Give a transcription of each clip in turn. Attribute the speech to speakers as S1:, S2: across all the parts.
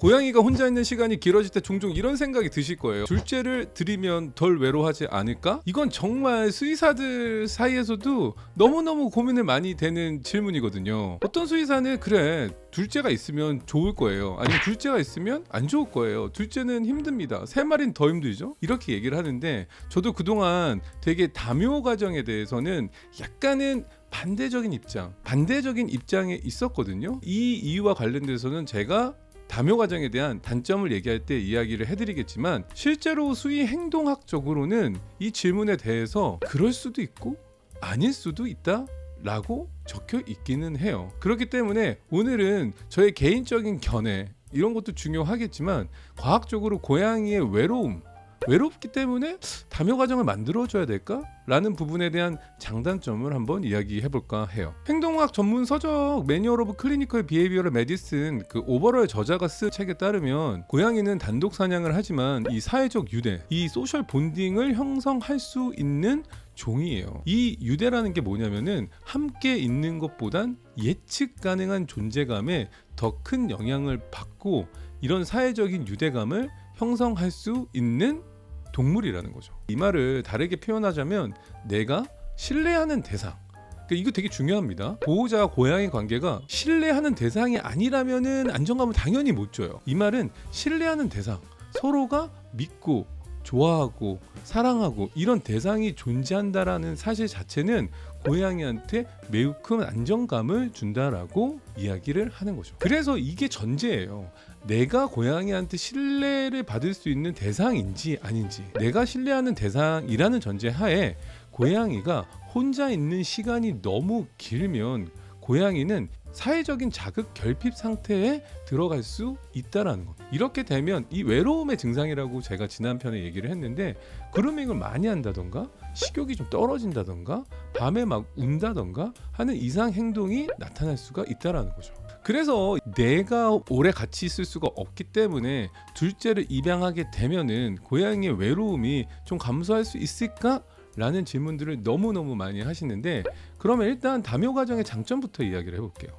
S1: 고양이가 혼자 있는 시간이 길어질 때 종종 이런 생각이 드실 거예요. 둘째를 들이면 덜 외로워하지 않을까? 이건 정말 수의사들 사이에서도 너무너무 고민을 많이 되는 질문이거든요. 어떤 수의사는 그래 둘째가 있으면 좋을 거예요, 아니면 둘째가 있으면 안 좋을 거예요, 둘째는 힘듭니다, 세 마리는 더 힘들죠, 이렇게 얘기를 하는데, 저도 그동안 되게 다묘 가정에 대해서는 약간은 반대적인 입장에 있었거든요. 이 이유와 관련돼서는 제가 다묘 가정에 대한 단점을 얘기할 때 이야기를 해드리겠지만, 실제로 수의 행동학적으로는 이 질문에 대해서 그럴 수도 있고 아닐 수도 있다 라고 적혀 있기는 해요. 그렇기 때문에 오늘은 저의 개인적인 견해, 이런 것도 중요하겠지만 과학적으로 고양이의 외롭기 때문에 다묘 가정을 만들어줘야 될까? 라는 부분에 대한 장단점을 한번 이야기해볼까 해요. 행동학 전문 서적 매뉴얼 오브 클리니컬 비헤이비어럴 메디슨, 그 오버럴 저자가 쓴 책에 따르면 고양이는 단독 사냥을 하지만 이 사회적 유대, 이 소셜 본딩을 형성할 수 있는 종이에요. 이 유대라는 게 뭐냐면은 함께 있는 것보단 예측 가능한 존재감에 더 큰 영향을 받고, 이런 사회적인 유대감을 형성할 수 있는 동물이라는 거죠. 이 말을 다르게 표현하자면 내가 신뢰하는 대상, 이거 되게 중요합니다. 보호자와 고양이 관계가 신뢰하는 대상이 아니라면은 안정감을 당연히 못 줘요. 이 말은 신뢰하는 대상, 서로가 믿고 좋아하고 사랑하고 이런 대상이 존재한다라는 사실 자체는 고양이한테 매우 큰 안정감을 준다라고 이야기를 하는 거죠. 그래서 이게 전제예요. 내가 고양이한테 신뢰를 받을 수 있는 대상인지 아닌지, 내가 신뢰하는 대상이라는 전제 하에 고양이가 혼자 있는 시간이 너무 길면 고양이는 사회적인 자극 결핍 상태에 들어갈 수 있다라는 것. 이렇게 되면 이 외로움의 증상이라고 제가 지난 편에 얘기를 했는데, 그루밍을 많이 한다던가 식욕이 좀 떨어진다던가 밤에 막 운다던가 하는 이상 행동이 나타날 수가 있다라는 거죠. 그래서 내가 오래 같이 있을 수가 없기 때문에 둘째를 입양하게 되면은 고양이의 외로움이 좀 감소할 수 있을까? 라는 질문들을 너무너무 많이 하시는데, 그러면 일단 다묘 가정의 장점부터 이야기를 해볼게요.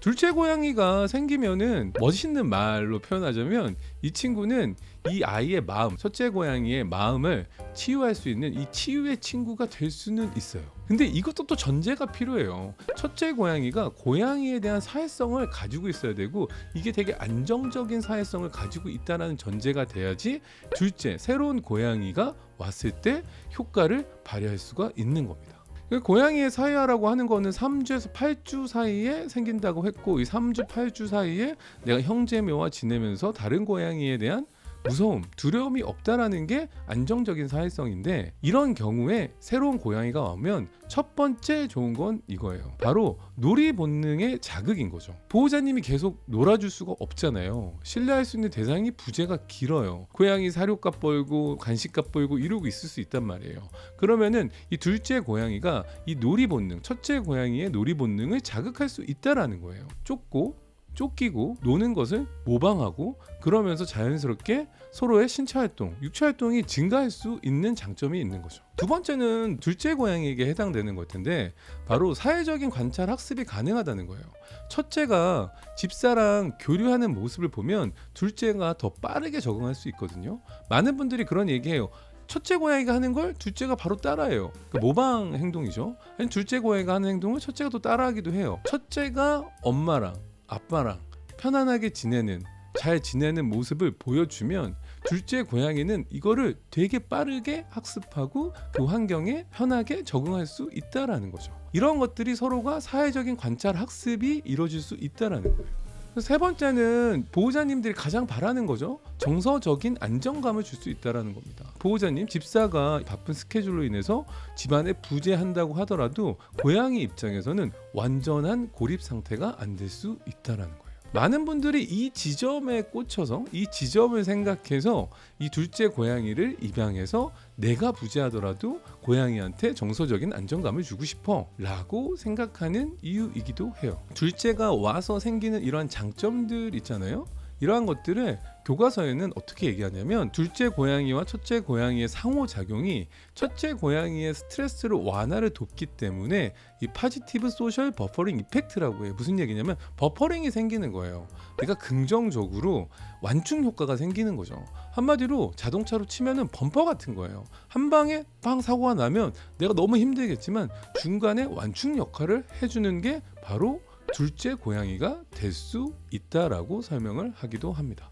S1: 둘째 고양이가 생기면은 멋있는 말로 표현하자면 이 친구는 이 아이의 마음, 첫째 고양이의 마음을 치유할 수 있는 이 치유의 친구가 될 수는 있어요. 근데 이것도 또 전제가 필요해요. 첫째 고양이가 고양이에 대한 사회성을 가지고 있어야 되고, 이게 되게 안정적인 사회성을 가지고 있다는 전제가 돼야지 둘째, 새로운 고양이가 왔을 때 효과를 발휘할 수가 있는 겁니다. 고양이의 사회화라고 하는 거는 3주에서 8주 사이에 생긴다고 했고, 이 3주 8주 사이에 내가 형제묘와 지내면서 다른 고양이에 대한 무서움, 두려움이 없다라는 게 안정적인 사회성인데, 이런 경우에 새로운 고양이가 오면 첫 번째 좋은 건 이거예요. 바로 놀이 본능의 자극인 거죠. 보호자님이 계속 놀아줄 수가 없잖아요. 신뢰할 수 있는 대상이 부재가 길어요. 고양이 사료값 벌고 간식값 벌고 이러고 있을 수 있단 말이에요. 그러면은 이 둘째 고양이가 이 놀이 본능, 첫째 고양이의 놀이 본능을 자극할 수 있다라는 거예요. 쫓기고 노는 것을 모방하고, 그러면서 자연스럽게 서로의 신체 활동, 육체 활동이 증가할 수 있는 장점이 있는 거죠. 두 번째는 둘째 고양이에게 해당되는 것 같은데, 바로 사회적인 관찰 학습이 가능하다는 거예요. 첫째가 집사랑 교류하는 모습을 보면 둘째가 더 빠르게 적응할 수 있거든요. 많은 분들이 그런 얘기해요. 첫째 고양이가 하는 걸 둘째가 바로 따라해요. 그러니까 모방 행동이죠. 아니, 둘째 고양이가 하는 행동을 첫째가 또 따라하기도 해요. 첫째가 엄마랑 아빠랑 편안하게 잘 지내는 모습을 보여주면 둘째 고양이는 이거를 되게 빠르게 학습하고 그 환경에 편하게 적응할 수 있다라는 거죠. 이런 것들이 서로가 사회적인 관찰 학습이 이루어질 수 있다라는 거예요. 세 번째는 보호자님들이 가장 바라는 거죠. 정서적인 안정감을 줄 수 있다는 겁니다. 보호자님, 집사가 바쁜 스케줄로 인해서 집안에 부재한다고 하더라도 고양이 입장에서는 완전한 고립 상태가 안 될 수 있다는 거예요. 많은 분들이 이 지점에 꽂혀서, 이 지점을 생각해서 이 둘째 고양이를 입양해서 내가 부재하더라도 고양이한테 정서적인 안정감을 주고 싶어 라고 생각하는 이유이기도 해요. 둘째가 와서 생기는 이러한 장점들 있잖아요. 이러한 것들을 교과서에는 어떻게 얘기하냐면 둘째 고양이와 첫째 고양이의 상호작용이 첫째 고양이의 스트레스를 완화를 돕기 때문에 이 파지티브 소셜 버퍼링 이펙트라고 해요. 무슨 얘기냐면 버퍼링이 생기는 거예요. 그러니까 긍정적으로 완충 효과가 생기는 거죠. 한마디로 자동차로 치면은 범퍼 같은 거예요. 한 방에 빵 사고가 나면 내가 너무 힘들겠지만 중간에 완충 역할을 해주는 게 바로 둘째 고양이가 될 수 있다라고 설명을 하기도 합니다.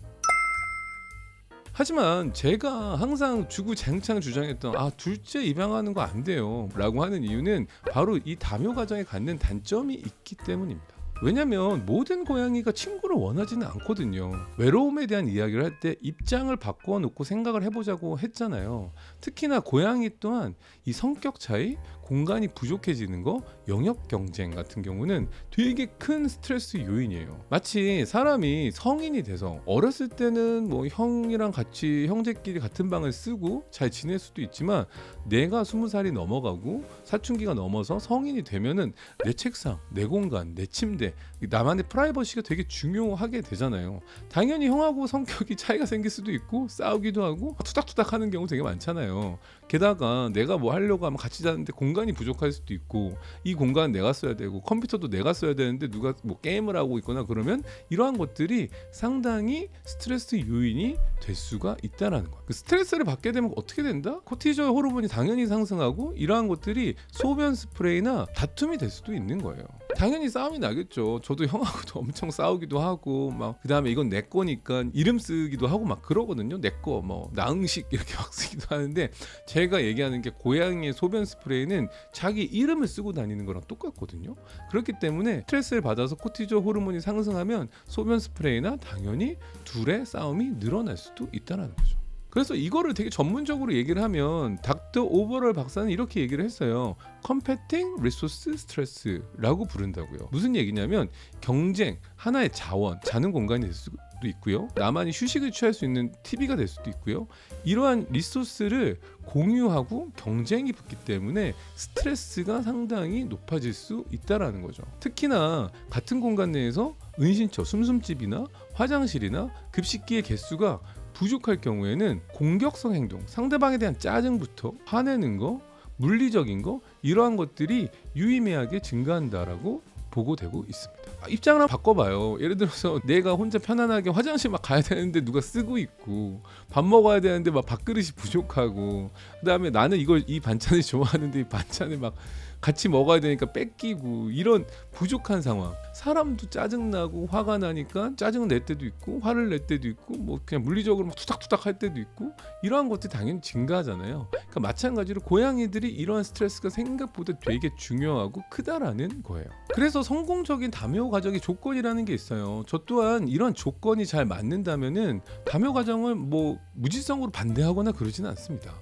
S1: 하지만 제가 항상 주구장창 주장했던 둘째 입양하는 거 안 돼요 라고 하는 이유는 바로 이 다묘 가정에 갖는 단점이 있기 때문입니다. 왜냐면 모든 고양이가 친구를 원하지는 않거든요. 외로움에 대한 이야기를 할 때 입장을 바꿔 놓고 생각을 해보자고 했잖아요. 특히나 고양이 또한 이 성격 차이, 공간이 부족해지는 거, 영역 경쟁 같은 경우는 되게 큰 스트레스 요인이에요. 마치 사람이 성인이 돼서 어렸을 때는 뭐 형이랑 같이 형제끼리 같은 방을 쓰고 잘 지낼 수도 있지만 내가 20살이 넘어가고 사춘기가 넘어서 성인이 되면은 내 책상, 내 공간, 내 침대, 나만의 프라이버시가 되게 중요하게 되잖아요. 당연히 형하고 성격이 차이가 생길 수도 있고 싸우기도 하고 투닥투닥 하는 경우 되게 많잖아요. 게다가 내가 뭐 하려고 하면 같이 자는데 공간이 부족할 수도 있고 이 공간은 내가 써야 되고 컴퓨터도 내가 써야 되는데 누가 뭐 게임을 하고 있거나 그러면 이러한 것들이 상당히 스트레스 요인이 될 수가 있다라는 거예요. 그 스트레스를 받게 되면 어떻게 된다? 코티졸 호르몬이 당연히 상승하고 이러한 것들이 소변 스프레이나 다툼이 될 수도 있는 거예요. 당연히 싸움이 나겠죠. 저도 형하고도 엄청 싸우기도 하고 막 그다음에 이건 내 거니까 이름 쓰기도 하고 막 그러거든요. 내 거 뭐 나응식 이렇게 막 쓰기도 하는데 제가 얘기하는 게 고양이의 소변 스프레이는 자기 이름을 쓰고 다니는 거랑 똑같거든요. 그렇기 때문에 스트레스를 받아서 코티졸 호르몬이 상승하면 소변 스프레이나 당연히 둘의 싸움이 늘어날 수도 있다는 거죠. 그래서 이거를 되게 전문적으로 얘기를 하면 닥터 오버럴 박사는 이렇게 얘기를 했어요. Competing Resource Stress라고 부른다고요. 무슨 얘기냐면 경쟁, 하나의 자원, 자는 공간이 될 수도 있고요. 나만이 휴식을 취할 수 있는 TV가 될 수도 있고요. 이러한 리소스를 공유하고 경쟁이 붙기 때문에 스트레스가 상당히 높아질 수 있다라는 거죠. 특히나 같은 공간 내에서 은신처, 숨숨집이나 화장실이나 급식기의 개수가 부족할 경우에는 공격성 행동, 상대방에 대한 짜증부터 화내는 거, 물리적인 거 이러한 것들이 유의미하게 증가한다라고 보고되고 있습니다. 입장을 한번 바꿔봐요. 예를 들어서 내가 혼자 편안하게 화장실 막 가야 되는데 누가 쓰고 있고 밥 먹어야 되는데 막 밥그릇이 부족하고 그다음에 나는 이 반찬을 좋아하는데 이 반찬을 막 같이 먹어야 되니까 뺏기고 이런 부족한 상황. 사람도 짜증나고 화가 나니까 짜증을 낼 때도 있고 화를 낼 때도 있고 뭐 그냥 물리적으로 막 투닥투닥 할 때도 있고 이러한 것들이 당연히 증가하잖아요. 그러니까 마찬가지로 고양이들이 이러한 스트레스가 생각보다 되게 중요하고 크다라는 거예요. 그래서 성공적인 다묘 가정의 조건이라는 게 있어요. 저 또한 이런 조건이 잘 맞는다면은 다묘 가정을 뭐 무지성으로 반대하거나 그러지는 않습니다.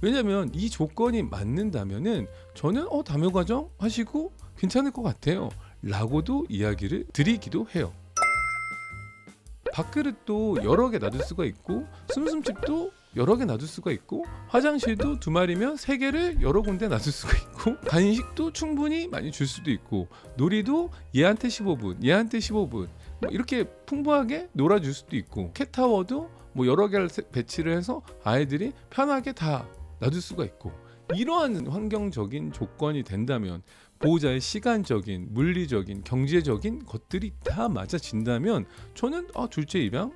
S1: 왜냐면 이 조건이 맞는다면은 저는 다묘 가정 하시고 괜찮을 것 같아요 라고도 이야기를 드리기도 해요. 밥그릇도 여러 개 놔둘 수가 있고 숨숨집도 여러 개 놔둘 수가 있고 화장실도 2마리면 3개를 여러 군데 놔둘 수가 있고 간식도 충분히 많이 줄 수도 있고 놀이도 얘한테 15분 얘한테 15분 뭐 이렇게 풍부하게 놀아줄 수도 있고 캣타워도 뭐 여러 개를 배치를 해서 아이들이 편하게 다 놔둘 수가 있고 이러한 환경적인 조건이 된다면 보호자의 시간적인, 물리적인, 경제적인 것들이 다 맞아진다면 저는 둘째 입양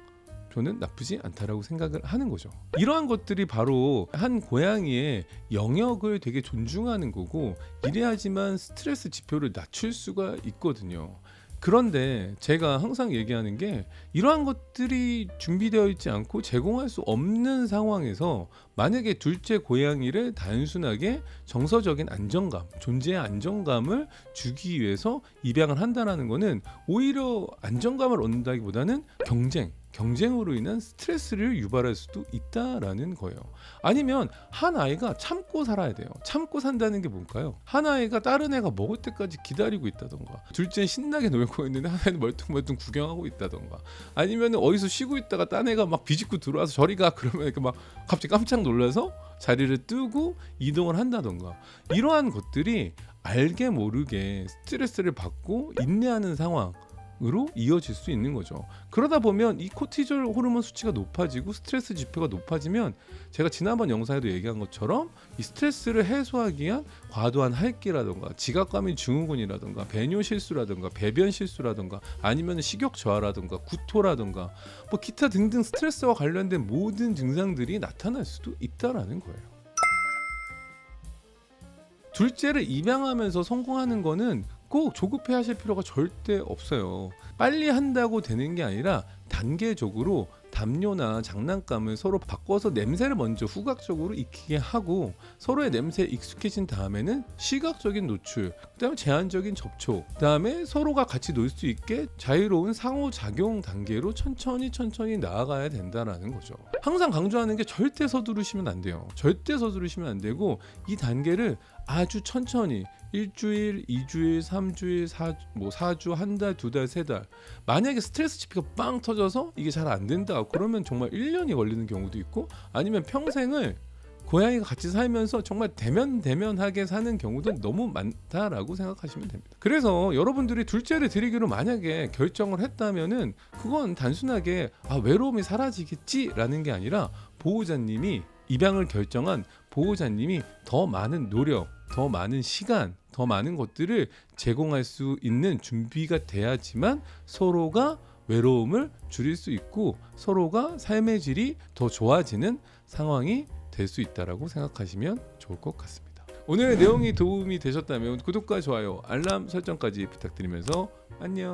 S1: 저는 나쁘지 않다라고 생각을 하는 거죠. 이러한 것들이 바로 한 고양이의 영역을 되게 존중하는 거고 이래야지만 스트레스 지표를 낮출 수가 있거든요. 그런데 제가 항상 얘기하는 게 이러한 것들이 준비되어 있지 않고 제공할 수 없는 상황에서 만약에 둘째 고양이를 단순하게 정서적인 안정감, 존재의 안정감을 주기 위해서 입양을 한다는 거는 오히려 안정감을 얻는다기보다는 경쟁으로 인한 스트레스를 유발할 수도 있다라는 거예요. 아니면 한 아이가 참고 살아야 돼요. 참고 산다는 게 뭘까요? 한 아이가 다른 애가 먹을 때까지 기다리고 있다던가 둘째는 신나게 놀고 있는데 한 아이는 멀뚱멀뚱 구경하고 있다던가 아니면 어디서 쉬고 있다가 딴 애가 막 비집고 들어와서 저리 가 그러면 이렇게 막 갑자기 깜짝 놀라서 자리를 뜨고 이동을 한다던가 이러한 것들이 알게 모르게 스트레스를 받고 인내하는 상황 으로 이어질 수 있는 거죠. 그러다 보면 이 코티졸 호르몬 수치가 높아지고 스트레스 지표가 높아지면 제가 지난번 영상에도 얘기한 것처럼 이 스트레스를 해소하기 위한 과도한 할기라든가 지각과민 증후군이라든가 배뇨 실수라든가 배변 실수라든가 아니면 식욕 저하라든가 구토라든가 뭐 기타 등등 스트레스와 관련된 모든 증상들이 나타날 수도 있다라는 거예요. 둘째를 입양하면서 성공하는 거는 꼭 조급해 하실 필요가 절대 없어요. 빨리 한다고 되는 게 아니라 단계적으로 담요나 장난감을 서로 바꿔서 냄새를 먼저 후각적으로 익히게 하고 서로의 냄새에 익숙해진 다음에는 시각적인 노출, 그다음에 제한적인 접촉, 그다음에 서로가 같이 놀 수 있게 자유로운 상호작용 단계로 천천히 나아가야 된다라는 거죠. 항상 강조하는 게 절대 서두르시면 안 돼요. 절대 서두르시면 안 되고 이 단계를 아주 천천히 1주일, 2주일, 3주일, 4주, 한 달, 2달, 3달. 만약에 스트레스 지표가 빵 터져서 이게 잘 안 된다. 그러면 정말 1년이 걸리는 경우도 있고 아니면 평생을 고양이가 같이 살면서 정말 대면하게 사는 경우도 너무 많다라고 생각하시면 됩니다. 그래서 여러분들이 둘째를 드리기로 만약에 결정을 했다면은 그건 단순하게 외로움이 사라지겠지라는 게 아니라 보호자님이 입양을 결정한 보호자님이 더 많은 노력, 더 많은 시간, 더 많은 것들을 제공할 수 있는 준비가 돼야지만 서로가 외로움을 줄일 수 있고 서로가 삶의 질이 더 좋아지는 상황이 될 수 있다라고 생각하시면 좋을 것 같습니다. 오늘의 내용이 도움이 되셨다면 구독과 좋아요, 알람 설정까지 부탁드리면서 안녕.